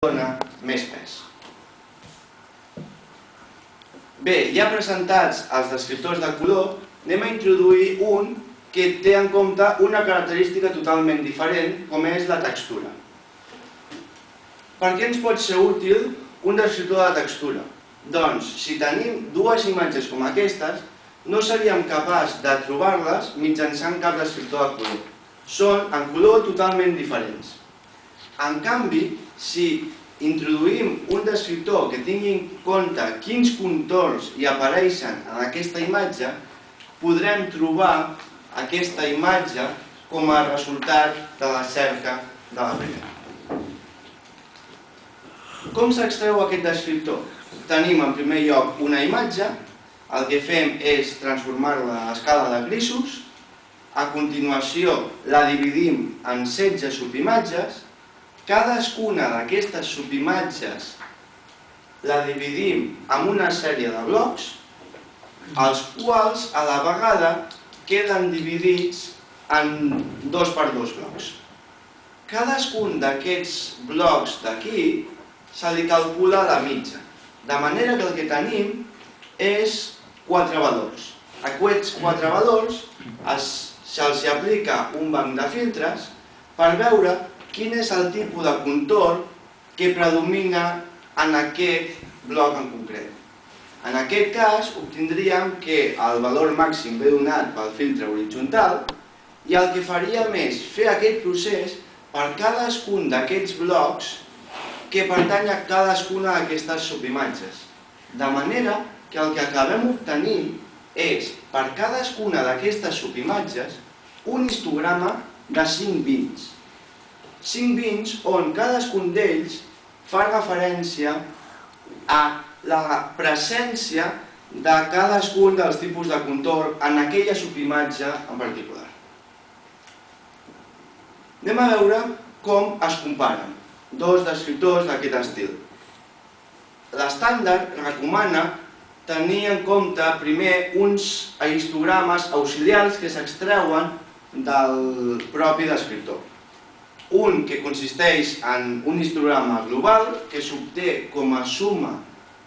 dona més pes. Bé, ja presentats els descriptors de color, anem a introduir un que té en compte una característica totalment diferent, com és la textura. Per què ens pot ser útil un descriptor de textura? Doncs, si tenim dues imatges com aquestes, no seríem capaços de trobar-les mitjançant cap descriptor de color. Són en color totalment diferents. En canvi, si introduïm un descriptor que tingui en compte quins contorns hi apareixen en aquesta imatge, podrem trobar aquesta imatge com a resultat de la cerca de la primera. Com s'extreu aquest descriptor? Tenim en primer lloc una imatge, el que fem és transformar-la a escala de grisos, a continuació la dividim en 16 subimatges, cadascuna d'aquestes subimatges la dividim en una sèrie de blocs, els quals a la vegada queden dividits en 2x2 blocs. Cadascun d'aquests blocs d'aquí se li calcula la mitja, de manera que el que tenim és 4 valors. A aquests 4 valors se'ls aplica un banc de filtres per veure quin és el tipus de contorn que predomina en aquest bloc en concret. En aquest cas, obtindríem que el valor màxim ve donat pel filtre horitzontal i el que faríem és fer aquest procés per cadascun d'aquests blocs que pertany a cadascuna d'aquestes subimatges. De manera que el que acabem obtenint és, per cadascuna d'aquestes subimatges, un histograma de 5 bits. 5 bits on cadascun d'ells fa referència a la presència de cadascun dels tipus de contorn en aquella subimatge en particular. Anem a veure com es comparen dos descriptors d'aquest estil. L'estàndard recomana tenir en compte primer uns histogrames auxiliars que s'extreuen del propi descriptor. Un que consisteix en un histograma global que s'obté com a suma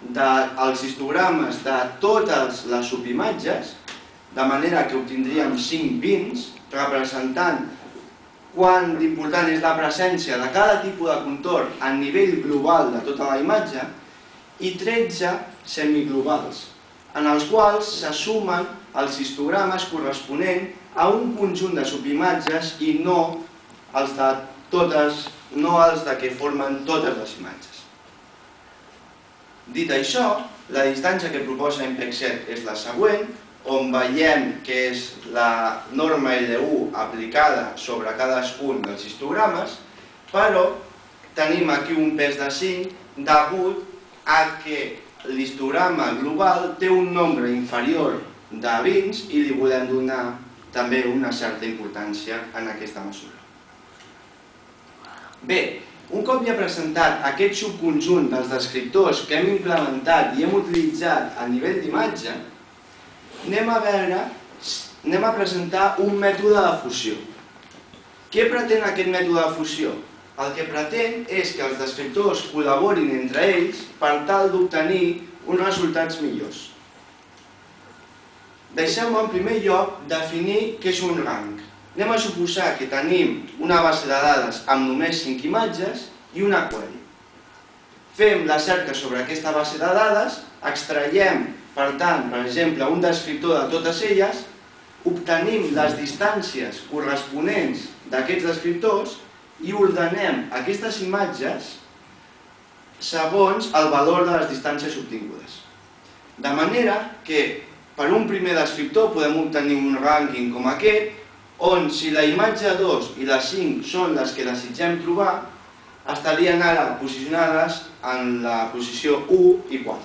dels histogrames de totes les subimatges, de manera que obtindríem 5 bins representant quant d'important és la presència de cada tipus de contorn a nivell global de tota la imatge, i 13 semiglobals, en els quals se sumen els histogrames corresponents a un conjunt de subimatges i no els de que formen totes les imatges. Dit això, la distància que proposa MPEG-7 és la següent, on veiem que és la norma L1 aplicada sobre cadascun dels histogrames, però tenim aquí un pes de 5 degut a que l'histograma global té un nombre inferior de bits i li volem donar també una certa importància en aquesta mesura. Bé, un cop ja presentat aquest subconjunt dels descriptors que hem implementat i hem utilitzat a nivell d'imatge, anem a presentar un mètode de fusió. Què pretén aquest mètode de fusió? El que pretén és que els descriptors col·laborin entre ells per tal d'obtenir uns resultats millors. Deixeu-me en primer lloc definir què és un rang. Anem a suposar que tenim una base de dades amb només 5 imatges i una query. Fem la cerca sobre aquesta base de dades, extraiem, per tant, per exemple, un descriptor de totes elles, obtenim les distàncies corresponents d'aquests descriptors i ordenem aquestes imatges segons el valor de les distàncies obtingudes. De manera que per un primer descriptor podem obtenir un rànquing com aquest, on si la imatge 2 i la 5 són les que desitgem trobar, estarien ara posicionades en la posició 1 i 4.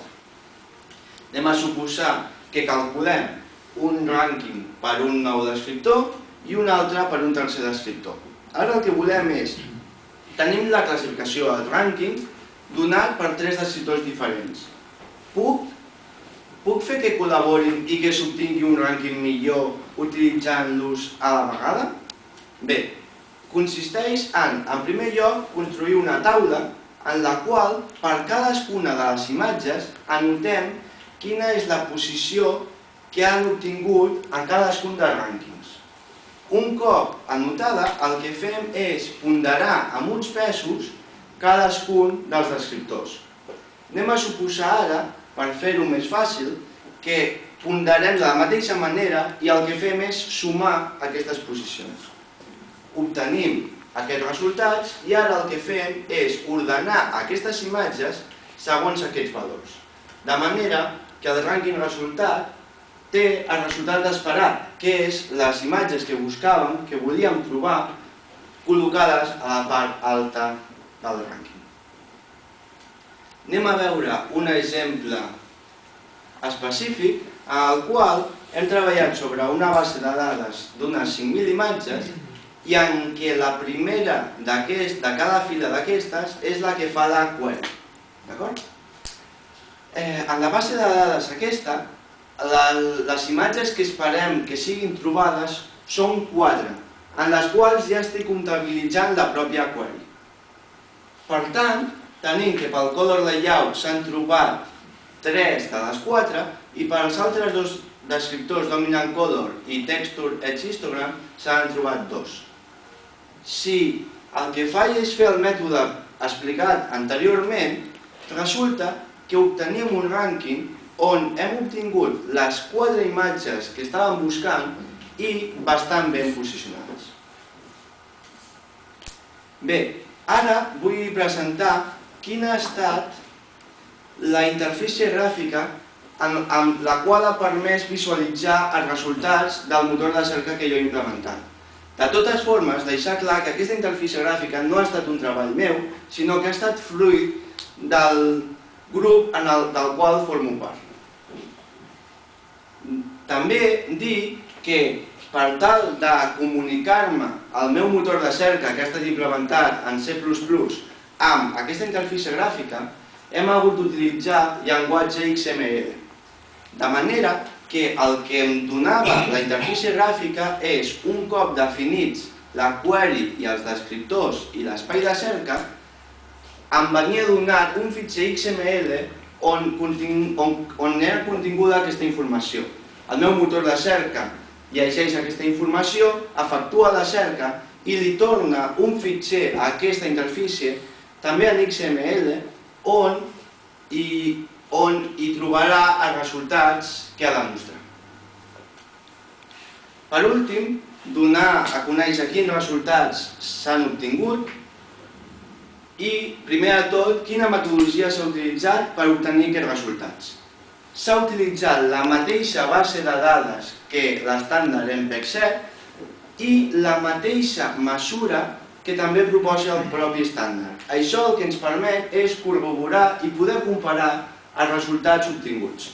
Anem a suposar que calculem un rànquing per un nou descriptor i un altre per un tercer descriptor. Ara el que volem és, tenim la classificació del rànquing donat per 3 descriptors diferents. Puc fer que col·laborin i que s'obtingui un rànquing millor utilitzant-los a la vegada? Bé, consisteix en primer lloc, construir una taula en la qual per cadascuna de les imatges anotem quina és la posició que han obtingut en cadascun dels rànquings. Un cop anotada, el que fem és ponderar amb uns pesos cadascun dels descriptors. Anem a suposar ara, per fer-ho més fàcil, que ponderem de la mateixa manera i el que fem és sumar aquestes posicions. Obtenim aquests resultats i ara el que fem és ordenar aquestes imatges segons aquests valors. De manera que el rànquing resultat té el resultat d'esperat, que és les imatges que buscàvem, que volíem trobar, col·locades a la part alta del rànquing. Anem a veure un exemple específic en el qual hem treballat sobre una base de dades d'unes 5.000 imatges i en què la primera de cada fila d'aquestes és la que fa la query. D'acord? En la base de dades aquesta, les imatges que esperem que siguin trobades són 4, en les quals ja estic comptabilitzant la pròpia query. Per tant, tenim que pel color layout s'han trobat 3 de les 4 i per als altres dos descriptors dominant color i texture edge histogram s'han trobat 2. Si el que faig és fer el mètode explicat anteriorment, resulta que obtenim un rànquing on hem obtingut les 4 imatges que estàvem buscant i bastant ben posicionades. Bé, ara vull presentar quina ha estat la interfície gràfica amb la qual ha permès visualitzar els resultats del motor de cerca que jo he implementat. De totes formes, deixar clar que aquesta interfície gràfica no ha estat un treball meu, sinó que ha estat fruit del grup del qual formo part. També dir que per tal de comunicar-me el meu motor de cerca que ha estat implementat en C++ amb aquesta interfície gràfica, hem hagut d'utilitzar llenguatge XML. De manera que el que em donava la interfície gràfica és, un cop definits la query i els descriptors i l'espai de cerca, em venia donat un fitxer XML on era continguda aquesta informació. El meu motor de cerca llegeix aquesta informació, efectua la cerca i li torna un fitxer a aquesta interfície, també en XML, on hi trobarà els resultats que ha de mostrar. Per últim, donar a conèixer quins resultats s'han obtingut i, primer de tot, quina metodologia s'ha utilitzat per obtenir aquests resultats. S'ha utilitzat la mateixa base de dades que l'estàndard MPEG-7 i la mateixa mesura que també proposa el propi estàndard. Això el que ens permet és corroborar i poder comparar els resultats obtinguts.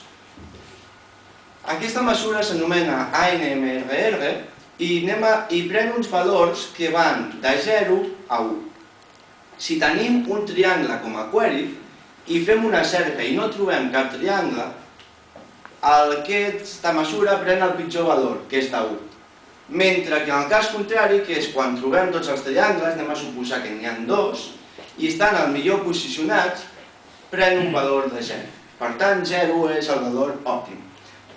Aquesta mesura s'anomena ANMRR i pren uns valors que van de 0 a 1. Si tenim un triangle com a query i fem una cerca i no trobem cap triangle, aquesta mesura pren el pitjor valor, que és de 1. Mentre que en el cas contrari, que és quan trobem tots els triangles, anem a suposar que n'hi ha 2, i estan al millor posicionats, pren un valor de 0. Per tant, 0 és el valor òptim.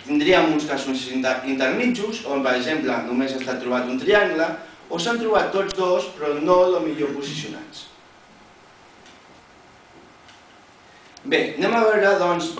Tindríem uns casos intermitjos, on, per exemple, només ha estat trobat un triangle, o s'han trobat tots dos, però no el millor posicionats. Bé, anem a veure, doncs,